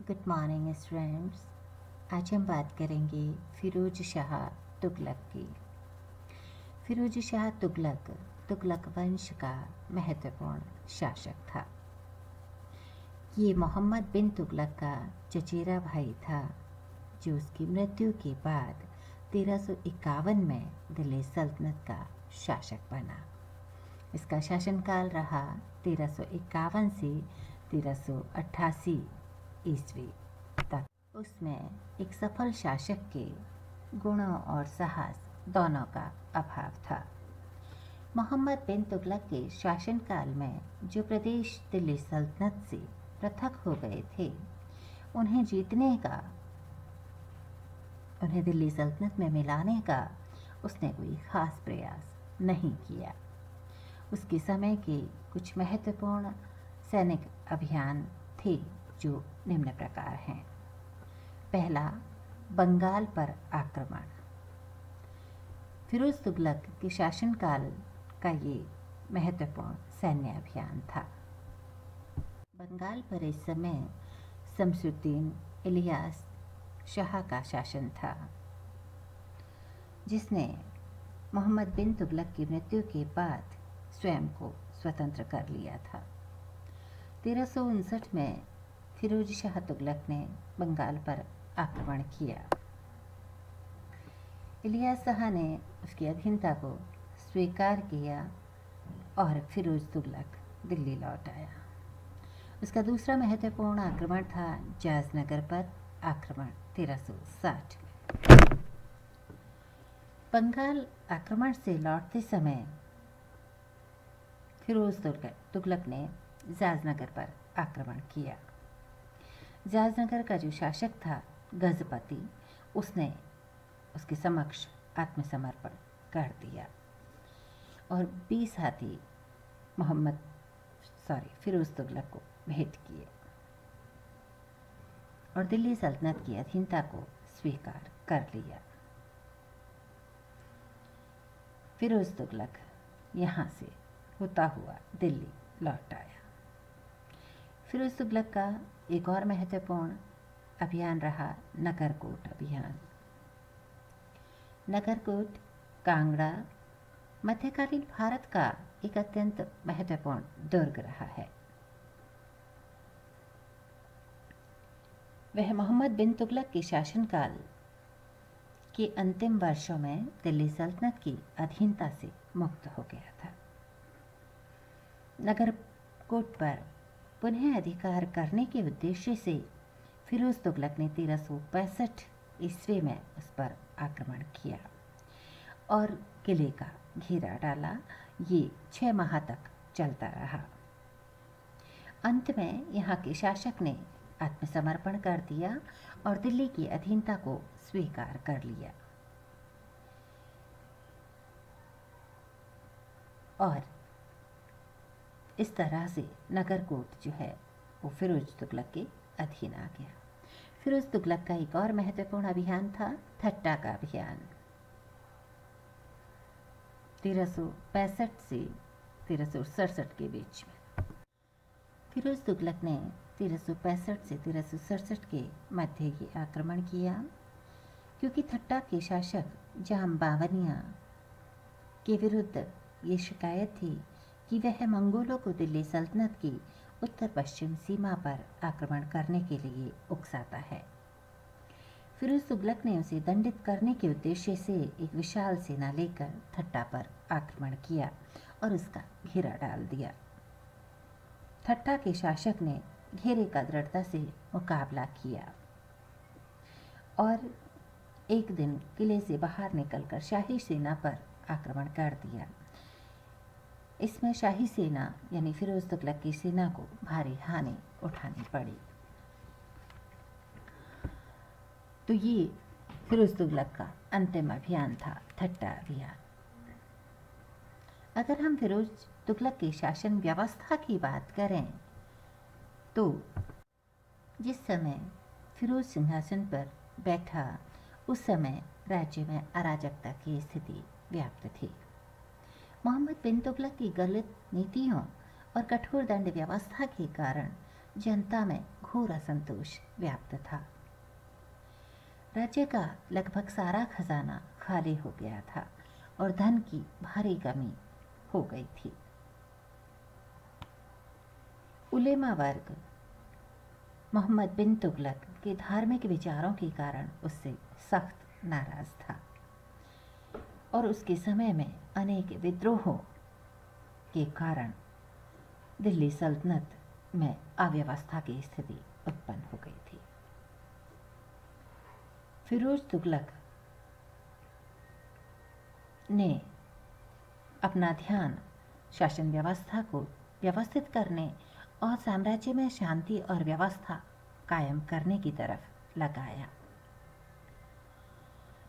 Good morning students. आज हम बात करेंगे फिरोज शाह तुगलक की। फिरोज शाह तुगलक तुगलक वंश का महत्वपूर्ण शासक था। ये मोहम्मद बिन तुगलक का चचेरा भाई था, जो उसकी मृत्यु के बाद 1351 में दिल्ली सल्तनत का शासक बना। इसका शासनकाल रहा 1351 से 1388 ईस्वी तक। उसमें एक सफल शासक के गुणों और साहस दोनों का अभाव था। मोहम्मद बिन तुगलक के शासनकाल में जो प्रदेश दिल्ली सल्तनत से पृथक हो गए थे, उन्हें जीतने का, उन्हें दिल्ली सल्तनत में मिलाने का उसने कोई खास प्रयास नहीं किया। उसके समय के कुछ महत्वपूर्ण सैनिक अभियान थे, जो निम्न प्रकार हैं। पहला, बंगाल पर आक्रमण। फिरोज तुगलक के शासनकाल का ये महत्वपूर्ण सैन्य अभियान था। बंगाल पर इस समय शमसुद्दीन इलियास शाह का शासन था, जिसने मोहम्मद बिन तुगलक की मृत्यु के बाद स्वयं को स्वतंत्र कर लिया था। 1359 में फिरोज शाह तुगलक ने बंगाल पर आक्रमण किया। इलियास शाह ने उसकी अधीनता को स्वीकार किया और फिरोज तुगलक दिल्ली लौट आया। उसका दूसरा महत्वपूर्ण आक्रमण था जाजनगर पर आक्रमण 1360 में। बंगाल आक्रमण से लौटते समय फिरोज तुगलक ने जाजनगर पर आक्रमण किया। जाजनगर का जो शासक था गजपति, उसने उसके समक्ष आत्मसमर्पण कर दिया और 20 हाथी फिरोज तुगलक को भेंट किए और दिल्ली सल्तनत की अधीनता को स्वीकार कर लिया। फिरोज तुगलक यहाँ से होता हुआ दिल्ली लौट आया। फिरोज तुगलक का एक और महत्वपूर्ण अभियान रहा नगरकोट अभियान। नगरकोट कांगड़ा मध्यकालीन भारत का एक अत्यंत महत्वपूर्ण दुर्ग रहा है। वह मोहम्मद बिन तुगलक के शासनकाल के अंतिम वर्षों में दिल्ली सल्तनत की अधीनता से मुक्त हो गया था। नगरकोट पर पुनः अधिकार करने के उद्देश्य से फिरोज तुगलक ने 1365 ईस्वी में उस पर आक्रमण किया और किले का घेरा डाला। ये 6 माह तक चलता रहा। अंत में यहाँ के शासक ने आत्मसमर्पण कर दिया और दिल्ली की अधीनता को स्वीकार कर लिया और इस तरह से नगरकोट जो है वो फिरोज तुगलक के अधीन आ गया। फिरोज तुगलक का एक और महत्वपूर्ण अभियान था थट्टा का अभियान। 1365 से 1367 के बीच में फिरोज तुगलक ने 1365 से 1367 के मध्य ये आक्रमण किया, क्योंकि थट्टा के शासक जाम बावनिया के विरुद्ध ये शिकायत थी कि वह मंगोलों को दिल्ली सल्तनत की उत्तर पश्चिम सीमा पर आक्रमण करने के लिए उकसाता है। फिरोज तुगलक ने उसे दंडित करने के उद्देश्य से एक विशाल सेना लेकर थट्टा पर आक्रमण किया और उसका घेरा डाल दिया। थट्टा के शासक ने घेरे का दृढ़ता से मुकाबला किया और एक दिन किले से बाहर निकलकर शाही सेना पर आक्रमण कर दिया। इसमें शाही सेना यानी फिरोज तुगलक की सेना को भारी हानि उठानी पड़ी। तो ये फिरोज तुगलक का अंतिम अभियान था, थट्टा अभियान। अगर हम फिरोज तुगलक की शासन व्यवस्था की बात करें तो जिस समय फिरोज सिंहासन पर बैठा, उस समय राज्य में अराजकता की स्थिति व्याप्त थी। मोहम्मद बिन तुगलक की गलत नीतियों और कठोर दंड व्यवस्था के कारण जनता में घोर असंतोष व्याप्त था। राज्य का लगभग सारा खजाना खाली हो गया था और धन की भारी कमी हो गई थी। उलेमा वर्ग मोहम्मद बिन तुगलक के धार्मिक विचारों के कारण उससे सख्त नाराज था और उसके समय में अनेक विद्रोहों के कारण दिल्ली सल्तनत में अव्यवस्था की स्थिति उत्पन्न हो गई थी। फिरोज तुगलक ने अपना ध्यान शासन व्यवस्था को व्यवस्थित करने और साम्राज्य में शांति और व्यवस्था कायम करने की तरफ लगाया।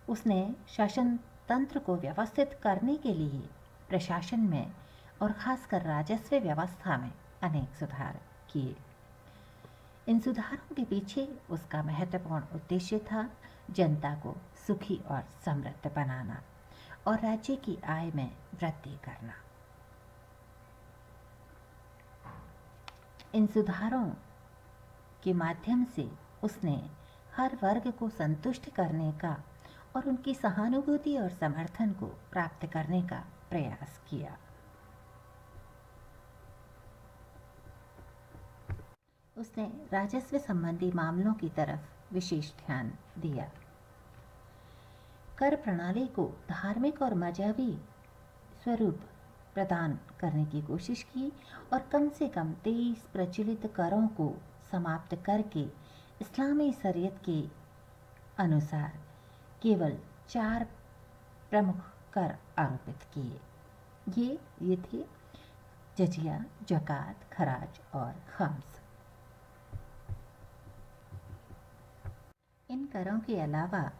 उसने शासन तंत्र को व्यवस्थित करने के लिए प्रशासन में और खासकर राजस्व व्यवस्था में अनेक सुधार किए। इन सुधारों के पीछे उसका महत्वपूर्ण उद्देश्य था जनता को सुखी और समृद्ध बनाना और राज्य की आय में वृद्धि करना। इन सुधारों के माध्यम से उसने हर वर्ग को संतुष्ट करने का और उनकी सहानुभूति और समर्थन को प्राप्त करने का प्रयास किया। उसने राजस्व संबंधी मामलों की तरफ विशेष ध्यान दिया। कर प्रणाली को धार्मिक और मजहबी स्वरूप प्रदान करने की कोशिश की और कम से कम 23 प्रचलित करों को समाप्त करके इस्लामी शरीयत के अनुसार केवल 4 प्रमुख कर आरोपित किए। ये थे जजिया, ज़कात, खराज और खम्स। इन करों के अलावा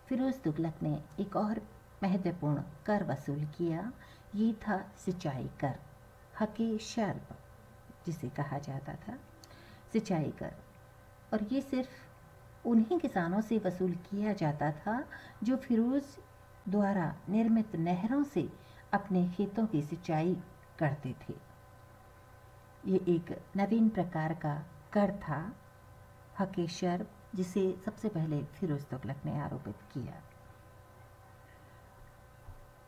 फिरोज तुगलक ने एक और महत्वपूर्ण कर वसूल किया। ये था सिंचाई कर, हक़े शर्ब जिसे कहा जाता था, सिंचाई कर। और ये सिर्फ उन्हीं किसानों से वसूल किया जाता था जो फिरोज द्वारा निर्मित नहरों से अपने खेतों की सिंचाई करते थे। ये एक नवीन प्रकार का कर था, हक़े शर्ब, जिसे सबसे पहले फिरोज तुगलक ने आरोपित किया।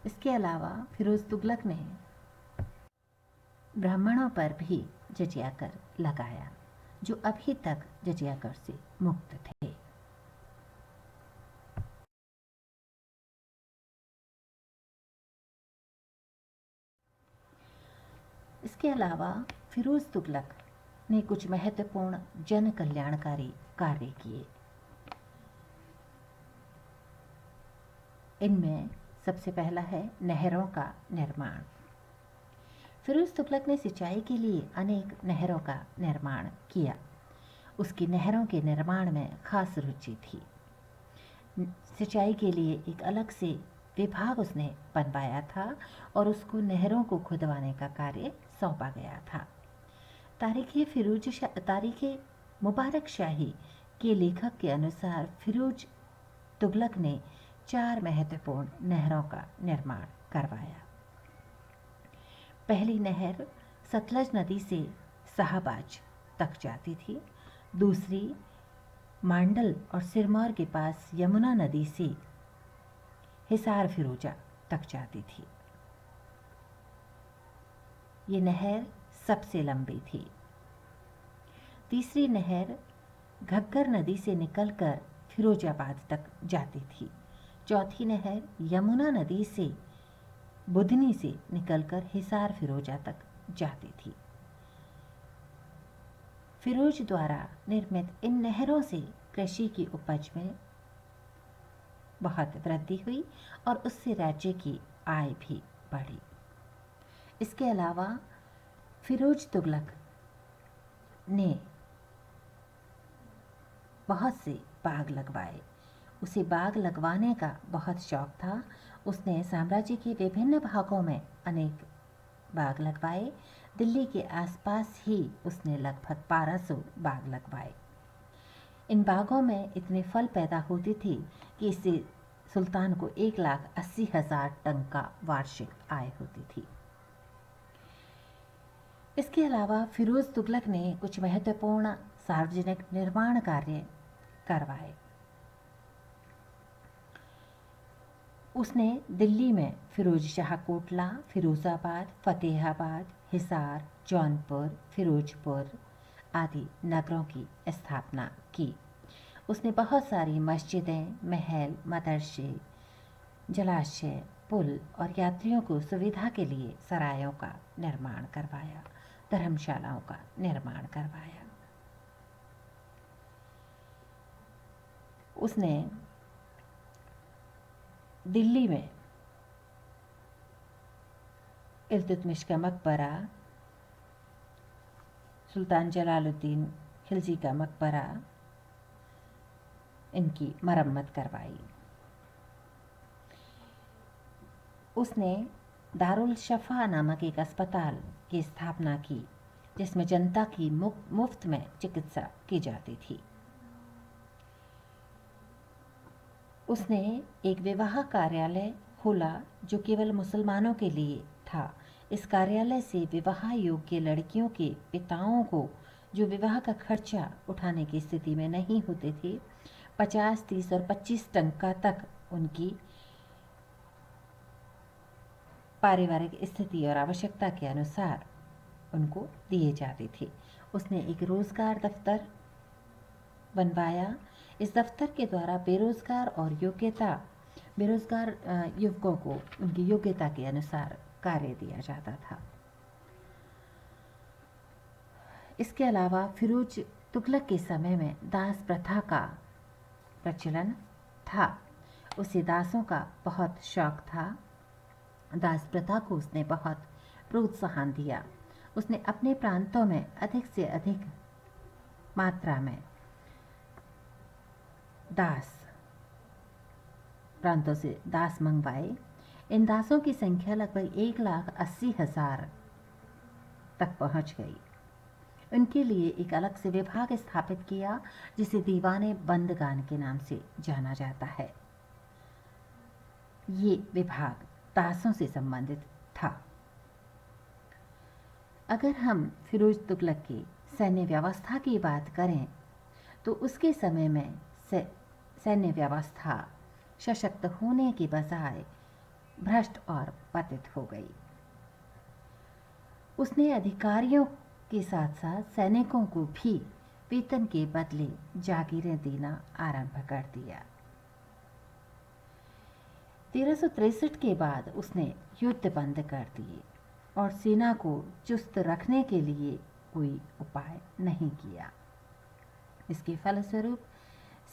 इसके अलावा फिरोज तुगलक ने ब्राह्मणों पर भी जजिया कर लगाया, जो अभी तक जजिया कर से मुक्त थे। इसके अलावा फिरोज तुगलक ने कुछ महत्वपूर्ण जन कल्याणकारी कार्य किए। इनमें सबसे पहला है नहरों का निर्माण। फिरोज तुगलक ने सिंचाई के लिए अनेक नहरों का निर्माण किया। उसकी नहरों के निर्माण में खास रुचि थी। सिंचाई के लिए एक अलग से विभाग उसने बनवाया था और उसको नहरों को खुदवाने का कार्य सौंपा गया था। तारीख़ मुबारक शाही के लेखक के अनुसार फिरोज तुगलक ने 4 महत्वपूर्ण नहरों का निर्माण करवाया। पहली नहर सतलज नदी से शाहबाज तक जाती थी। दूसरी मांडल और सिरमौर के पास यमुना नदी से हिसार फिरोजा तक जाती थी। ये नहर सबसे लंबी थी। तीसरी नहर घग्गर नदी से निकलकर फिरोजाबाद तक जाती थी। चौथी नहर यमुना नदी से बुधनी से निकलकर हिसार फिरोजा तक जाती थी। फिरोज द्वारा निर्मित इन नहरों से कृषि की उपज में बहुत वृद्धि हुई और उससे राज्य की आय भी बढ़ी। इसके अलावा फिरोज तुगलक ने बहुत से बाग लगवाए। उसे बाग लगवाने का बहुत शौक था। उसने साम्राज्य के विभिन्न भागों में अनेक बाग लगवाए। दिल्ली के आसपास ही उसने लगभग 1200 बाग लगवाए। इन बागों में इतने फल पैदा होते थे कि इससे सुल्तान को 1,80,000 टन का वार्षिक आय होती थी। इसके अलावा फिरोज तुगलक ने कुछ महत्वपूर्ण सार्वजनिक निर्माण कार्य करवाए। उसने दिल्ली में फिरोज शाह कोटला, फिरोजाबाद, फतेहाबाद, हिसार, जौनपुर, फिरोजपुर आदि नगरों की स्थापना की। उसने बहुत सारी मस्जिदें, महल, मदरसे, जलाशय, पुल और यात्रियों को सुविधा के लिए सरायों का निर्माण करवाया, धर्मशालाओं का निर्माण करवाया। उसने दिल्ली में इल्तुतमिश का मकबरा, सुल्तान जलालुद्दीन खिलजी का मकबरा, इनकी मरम्मत करवाई। उसने दारुल शफा नामक एक अस्पताल की स्थापना की, जिसमें जनता की मुफ्त में चिकित्सा की जाती थी। उसने एक विवाह कार्यालय खोला जो केवल मुसलमानों के लिए था। इस कार्यालय से विवाह योग्य लड़कियों के पिताओं को, जो विवाह का खर्चा उठाने की स्थिति में नहीं होते थे, 50, 30 और 25 टंका तक उनकी पारिवारिक स्थिति और आवश्यकता के अनुसार उनको दिए जाते थे। उसने एक रोजगार दफ्तर बनवाया। इस दफ्तर के द्वारा बेरोजगार युवकों को उनकी योग्यता के अनुसार कार्य दिया जाता था। इसके अलावा फिरोज तुगलक के समय में दास प्रथा का प्रचलन था। उसे दासों का बहुत शौक था। दास प्रथा को उसने बहुत प्रोत्साहन दिया। उसने अपने प्रांतों में अधिक से अधिक मात्रा में प्रांतों से दास मंगवाए। इन दासों की संख्या लगभग 1,80,000 तक पहुंच गई। उनके लिए एक अलग से विभाग स्थापित किया, जिसे दीवाने बंदगान के नाम से जाना जाता है। ये विभाग दासों से संबंधित था। अगर हम फिरोज तुगलक की सैन्य व्यवस्था की बात करें तो उसके समय में सैन्य व्यवस्था सशक्त होने के बजाय भ्रष्ट और पतित हो गई। उसने अधिकारियों के साथ साथ सैनिकों को भी वेतन के बदले जागीरें देना आरंभ कर दिया। 1363 के बाद उसने युद्ध बंद कर दिए और सेना को चुस्त रखने के लिए कोई उपाय नहीं किया। इसके फलस्वरूप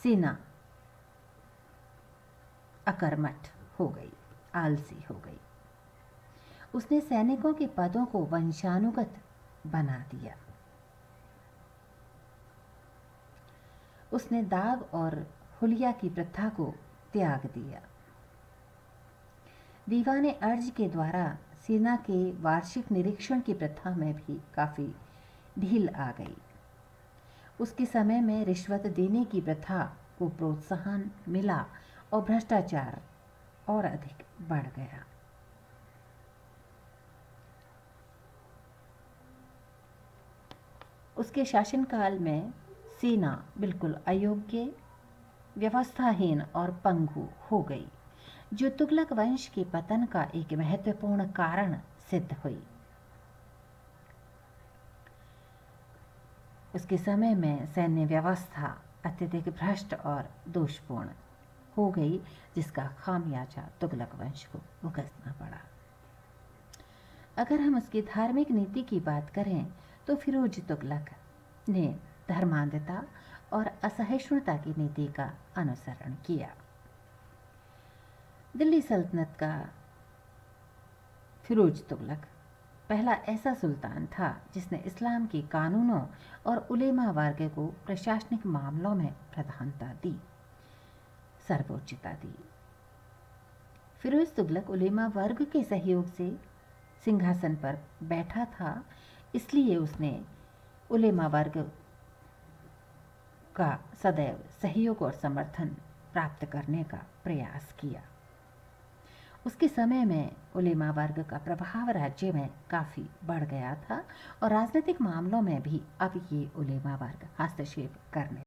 सेना अकर्मठ हो गई, आलसी हो गई। उसने सैनिकों के पदों को वंशानुगत बना दिया। उसने दाग और हुलिया की प्रथा को त्याग दिया। दीवाने अर्ज के द्वारा सेना के वार्षिक निरीक्षण की प्रथा में भी काफी ढील आ गई। उसके समय में रिश्वत देने की प्रथा को प्रोत्साहन मिला और भ्रष्टाचार और अधिक बढ़ गया। उसके शासनकाल में सेना बिल्कुल अयोग्य, व्यवस्थाहीन और पंगु हो गई, जो तुगलक वंश के पतन का एक महत्वपूर्ण कारण सिद्ध हुई। उसके समय में सैन्य व्यवस्था अत्यधिक भ्रष्ट और दोषपूर्ण हो गई, जिसका खामियाजा तुगलक वंश को भुगतना पड़ा। अगर हम उसकी धार्मिक नीति की बात करें तो फिरोज तुगलक ने धर्मांधता और असहिष्णुता की नीति का अनुसरण किया। दिल्ली सल्तनत का फिरोज तुगलक पहला ऐसा सुल्तान था जिसने इस्लाम के कानूनों और उलेमा वर्ग को प्रशासनिक मामलों में प्रधानता दी, सर्वोच्चता दी। फिरोज तुगलक उलेमा वर्ग के सहयोग से सिंहासन पर बैठा था, इसलिए उसने उलेमा वर्ग का सदैव सहयोग और समर्थन प्राप्त करने का प्रयास किया। उसके समय में उलेमा वर्ग का प्रभाव राज्य में काफ़ी बढ़ गया था और राजनीतिक मामलों में भी अब ये उलेमा वर्ग हस्तक्षेप करने